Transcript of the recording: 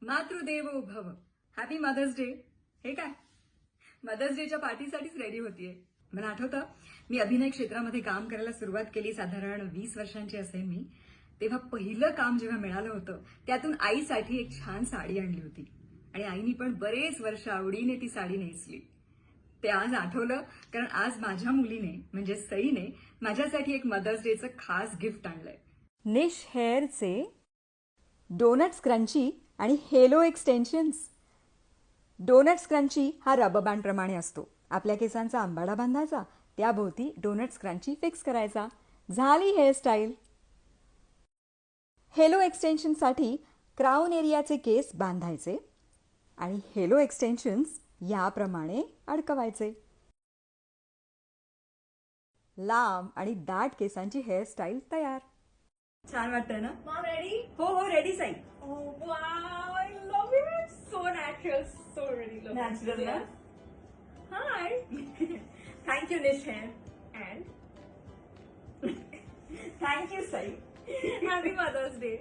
मातृदेवो भव. Happy mother's day. हे काय मदर्स डेच्या पार्टीसाठीच रेडी होतीये. मला आठवतं मी अभिनय क्षेत्रामध्ये काम करायला सुरुवात केली, साधारण 20 वर्षांची असेल मी. तेव्हा पहिलं काम जेव्हा मिळालं होतं त्यातून आईसाठी एक छान साडी आणली होती आणि आईनी पण बरेच वर्ष आवडीने ती साडी नेसली. ते आज आठवलं कारण आज माझ्या मुलीने म्हणजे सईने माझ्यासाठी एक मदर्स डेचं खास गिफ्ट आणलंय. निश हेअरचे डोनट्स क्रंची आणि हेलो एक्सटेन्शन्स. डोनट्स क्रंची हा रबर बँड प्रमाणे असतो. आपल्या केसांचा आंबाडा बांधायचा, त्याभोवती डोनट्स क्रंची फिक्स करायचा, झाली हेअरस्टाईल. हेलो एक्सटेन्शनसाठी क्राऊन एरियाचे केस बांधायचे आणि हेलो एक्सटेन्शन्स याप्रमाणे अडकवायचे. लांब आणि दाट केसांची हेअरस्टाईल तयार. छान वाटतंय ना? Mom, ready? हो हो ready Sai. Oh wow, I love it. So natural, so really love Natural, it. ना? Hi. Thank you, Nishan. And thank you Sai. Happy Mother's Day.